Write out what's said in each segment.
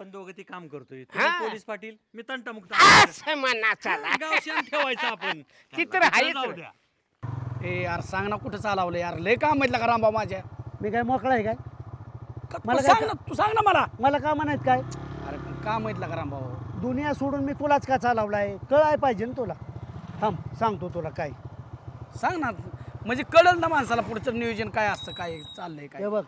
आपण दोघं ते काम करतोय हा. तुम्ही पोलीस पाटील मी तंटामुक्त असं म्हणा चला गाव शांत ठेवायचं आपण ती तर तिथं आहेच जाऊ रे. द्या. ए यार सांग ना कुठं चालवलं यार लय काम माहितलं का रामभाऊ माझ्या मी काय मोकळा आहे काय मला सांग ना तू सांग ना मला मला का म्हणायचं काय अरे पण काम माहितलं का रामभाऊ दुनिया सोडून मी तुलाच का चालवलाय कळाय पाहिजे ना तुला थांब सांगतो तुला काय सांग ना म्हणजे कळलं ना माणसाला पुढचं नियोजन काय असतं काय चाललंय काय हे बघ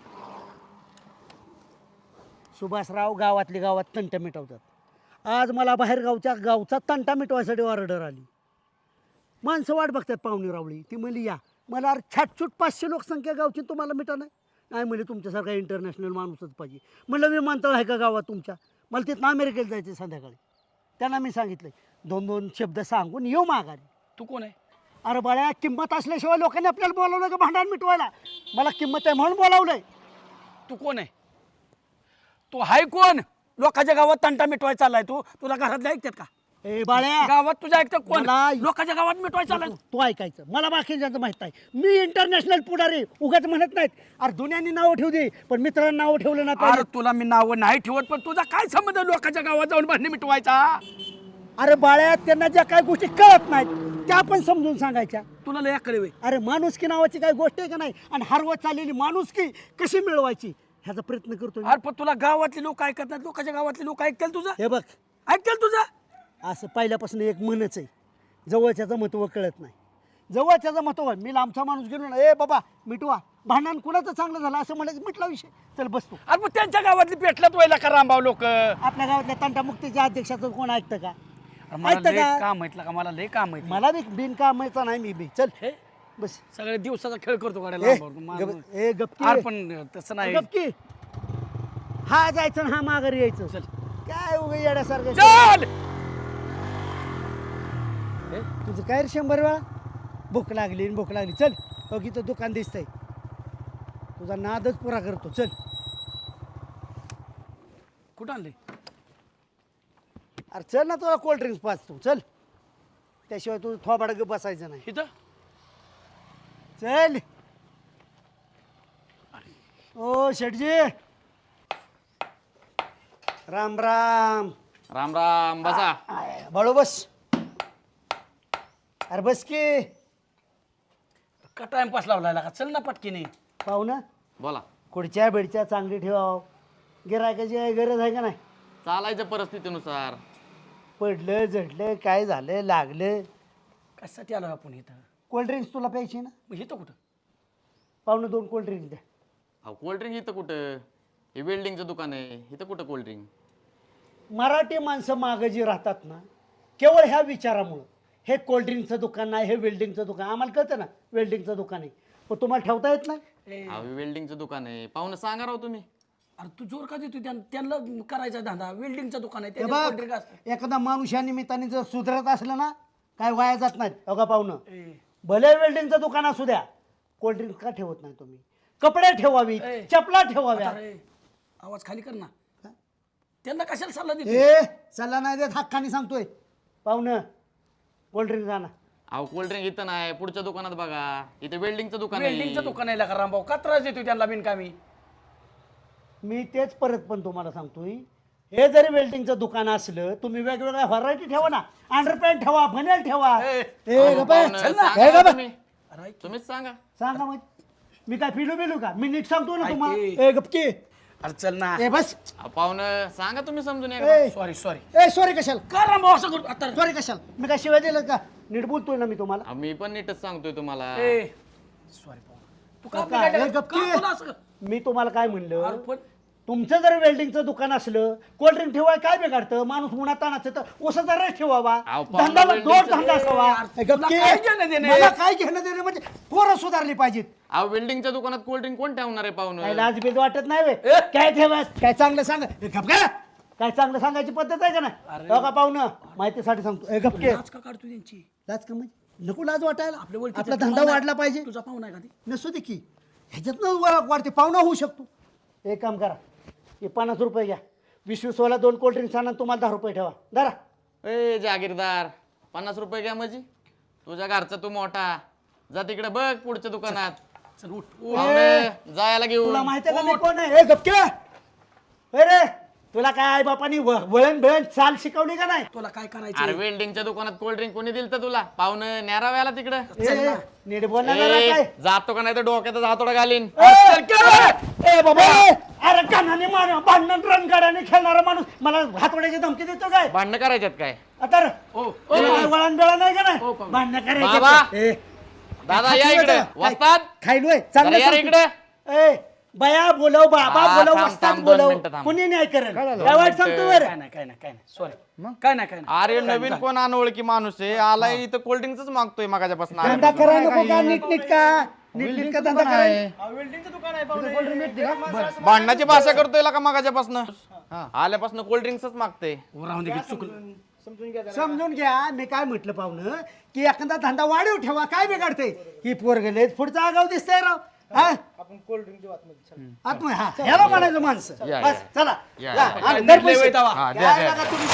सुभाषराव गावातली गावात तंट मिटवतात आज मला बाहेरगावच्या गावचा तंटा मिटवायसाठी ऑर्डर आली माणसं वाट बघतात पाहुणे रावळी ती म्हणली या मला अरे छाटछूट 500 लोकसंख्या गावची तुम्हाला मिटा नाही म्हणजे तुमच्यासारखा इंटरनॅशनल माणूसच पाहिजे म्हणलं विमानतळ आहे का गावात तुमच्या मला तिथं अमेरिकेला जायचं संध्याकाळी त्यांना मी सांगितलं 2-2 शब्द सांगून येऊ माघारी तू कोण आहे अरे बाळ्या किंमत असल्याशिवाय लोकांनी आपल्याला बोलावलं का भांडण मिटवायला मला किंमत आहे म्हणून बोलावलंय तू कोण आहे तू हाय कोण लोकांच्या गावात तंटा मिटवाय चाललाय तू तुला घरातले ऐकतात का ए बाळ्या गावात तुझ्या ऐकतात कोण मला- लोकांच्या गावात मिटवाय चाललाय तू ऐकायचं मला बाकीच्यांचं माहित आहे मी इंटरनॅशनल पुढारी उगाच म्हणत नाहीत अरे दुनियानी नावं ठेवू दे पण मित्रांनी नावं ठेवलं ना अरे पाहिजे तुला मी नाव नाही ठेवत पण तुझा काय संबंध आहे लोकांच्या गावात जाऊन भांडणी मिटवायचा अरे बाळ्या त्यांना ज्या काही गोष्टी कळत नाहीत त्या पण समजून सांगायच्या तुला लय अकळे वे अरे माणुसकी नावाची काही गोष्ट आहे का नाही आणि हरवत चाललेली माणुसकी कशी मिळवायची ह्याचा प्रयत्न करतो मी. अरे पण तुला गावातली लोक ऐकत नाहीत लोकांच्या गावातली लोक ऐकतील तुझं हे बघ ऐकतील तुझं असं पहिल्यापासून एक म्हणच आहे जवळच्याचं महत्त्व कळत नाही जवळच्याचं महत्त्व मी लांबचा माणूस गेलो ना ए बाबा मिटवा भांडण कुणाचं चांगलं झालं असं म्हणायचं मिटला विषय चल बसतो अरे पण त्यांच्या गावातली पेटल्यात व्हायला का रामभाऊ लोक आपल्या गावातल्या तंटामुक्तीच्या अध्यक्षाचं कोण ऐकतं का ऐकतं का काम माहितलं का मला लय काम माहिती मला बी बिनकामायचा नाही मी बी चल हे बस सगळ्या दिवसाचा खेळ करतो गाड्या ए, रामभाऊ. तू माझं- ए गपकी अरे पण तसं नाही गपकी हा जायचं आणि हा माघारी यायचं चल काय उगा येड्यासारखं चल तुझं काय रे 100 वेळा भूक लागली चल हो की तो दुकान दिसतंय तुझा नादच पुरा करतो चल कुठं आणले अरे चल ना तुला कोल्ड ड्रिंक्स पाचतो चल त्याशिवाय तू थोबाड गप बसायचं नाही इथं चल ओ शेठजी राम राम राम राम बसा बळो बस अरे बस की का टाइमपास लावला का चल ना पटकीने पाहू ना बोला खुर्च्या बेडच्या चांगली ठेवाव गिरायकाची गरज आहे का नाही चालायच्या परिस्थितीनुसार पडलं झडलं काय झालं लागलं कशासाठी आलो आपण इथं कोल्ड्रिंक्स तुला प्यायची ना मग इथं कुठं पाहुणं 2 कोल्ड्रिंक्स द्या अहो कोल्ड्रिंक इथं कुठं हे वेल्डिंगचं दुकान आहे इथं कुठं कोल्ड्रिंक मराठी माणसं मागं जी राहतात ना केवळ ह्या विचारामुळं हे कोल्ड्रिंकचं दुकान नाही हे वेल्डिंगचं दुकान आम्हाला कळतं ना वेल्डिंगचं दुकान आहे पण तुम्हाला ठेवता येत नाही अहो हे वेल्डिंगचं दुकान आहे पाहुणं सांगा राव तुम्ही अरे तू जोर का देतो त्यांना करायचा धंदा वेल्डिंगचं दुकान आहे हे त्याच्यात बघ कोल्ड्रिंक असतं. एखादा माणूस या निमित्ताने जर सुधरत असलं ना काय वाया जात नाहीत अगं पाहुणं ए, भले वेल्डिंगचं दुकान असू द्या कोल्ड्रिंक का ठेवत नाही तुम्ही कपडे ठेवावी ए. चपला ठेवाव्या अरे, आवाज खाली कर ना त्यांना कशाला सल्ला देतो ए चला नाही देत हक्कानी सांगतोय पाहुणं कोल्ड्रिंक आणा अहो कोल्ड्रिंक इथं नाही पुढच्या दुकानात बघा इथे वेल्डिंगचं दुकान वेल्डिंगचं आहे दुकान आहे का रामभाऊ का त्रास देतो त्यांना बिनकामी मी तेच परत पण तुम्हाला सांगतोय हे जरी वेल्डिंगचं दुकान असलं तुम्ही वेगवेगळ्या व्हरायटी ठेवा ना अंडरपॅन्ट ठेवा बनेल ठेवा ए, ए अहो, गप्पा, पाहुणं, चल ना. सांगा ए ना गप्पा. तुम्ही. अरे, तुम्हीच सांगा सांगा मग मी काय पिलू का मी नीट सांगतो ना ऐक तुम्हाला की. ए गपकी अरे चल ना ए बस अहो, पाहुणं सांगा तुम्ही समजून एकदा. ए सॉरी ए सॉरी कशाला का रामभाऊ असं करतो आता सॉरी कशाला मी काय शिवाय दिलं का नीट बोलतोय ना मी तुम्हाला अहो, मी पण नीटच सांगतोय तुम्हाला ए सॉरी तू का काका, बिघडलं? ए, गप्पी. का तुला असं मी तुम्हाला काय अरे म्हणलं पण तुमचं जर वेल्डिंगचं दुकान असलं कोल्ड्रिंक ठेवाय काय बिघडतं माणूस उन्हात तानाचं तर उसाचा रेट ठेवावा अहो, पाहुणं धंदा welding दोन चं- धंदा असावा यार, ए, तुला गपकी. काय घेणं देणं? मला काय घेणं देणं म्हणजे पोरं सुधारली पाहिजेत अहो वेल्डिंगच्या दुकानात कोल्ड्रिंक कोण ठेवणार आहे काय पाहुणं लाजबीज वाटत नाही वे ए? काय ठेवास काय चांगलं सांग ए, गप का? काय चांगलं सांगायची पद्धत आहे का नाही अरे. हो का पाहुणं माहितीसाठी सांगतो ए गपके लाज का काढतो त्यांची लाज का म्हणजे नको लाज वाटायला आपल्या ओळखीचा आपला तुझा धंदा पाहुणा वाढला आहे. पाहिजे तुझा पाहुणा आहे का ती नसू दे की ह्याच्यातनं ओळख वाढते पाहुणा होऊ शकतो एक काम करा हे 50 रुपये घ्या 20-20 2 कोल्ड्रिंक्स आणा तुम्हाला 10 रुपये ठेवा धरा ए जागीरदार 50 रुपये घ्या म्हणजे तुझ्या घरचा तू मोठा जा तिकडे बघ पुढच्या दुकानात चल उठ पाहुणे, जायला घेऊ तुला माहिती आहे का मी कोण आहे ए गपके अरे तुला काय आई बापानी वळण बिळण चाल शिकवली का नाही? तुला काय अरे करायचं वेल्डिंगच्या दुकानात कोल्ड ड्रिंक कोणी दिलं तुला पाहुणं न्याराव्याला तिकडं ए, नीट बोल ना जरा ए, काय. जातो का नाही तर डोक्यातच हातोडा घालीन ए बाबा अरे कानाने मार भांडण रणगाड्याने खेळणारा माणूस मला हातोड्याची धमकी देतो काय? भांडणं करायच्यात काय आता ओ, वळण बिळण नाही का नाही? ओ, पाहुणे. भांडण बाबा. करायचे. दादा या इकडे वस्ताद खायलोय जरा या रे इकडे ए बया बोलव बाबा हा, बोलव थांब, वस्ताद थांब, 2 बोलव मिनिटं थांब. कुणी नाही करेल काय वाईट सांगतो बरं? काय नाही काय नाही काय नाही सॉरी काय नाही काय नाही अरे नवीन कोण अनोळखी माणूस आहे आलाय इथं कोल्ड ड्रिंकच मागतोय मगाच्यापासून धंदा करा नको का नीट का धंदा कराय भांडणाची भाषा करतोय का मगाच्यापासून आल्यापासून कोल्ड ड्रिंक्सच मागतोय राहून दे की चुकलं समजून घ्या मी काय म्हटलं पाहुणं की एखादा धंदा वाढीव ठेवा काय बिघडते ही पोर गेले पुढचा आगाव दिसतंय राव हा आत्म हा ह्याला म्हणायचं माणसं या, बस चला या, या, या. आणि दर पैसे. लय वैतावा. हा, द्या, द्यायला द्या. का तुम्ही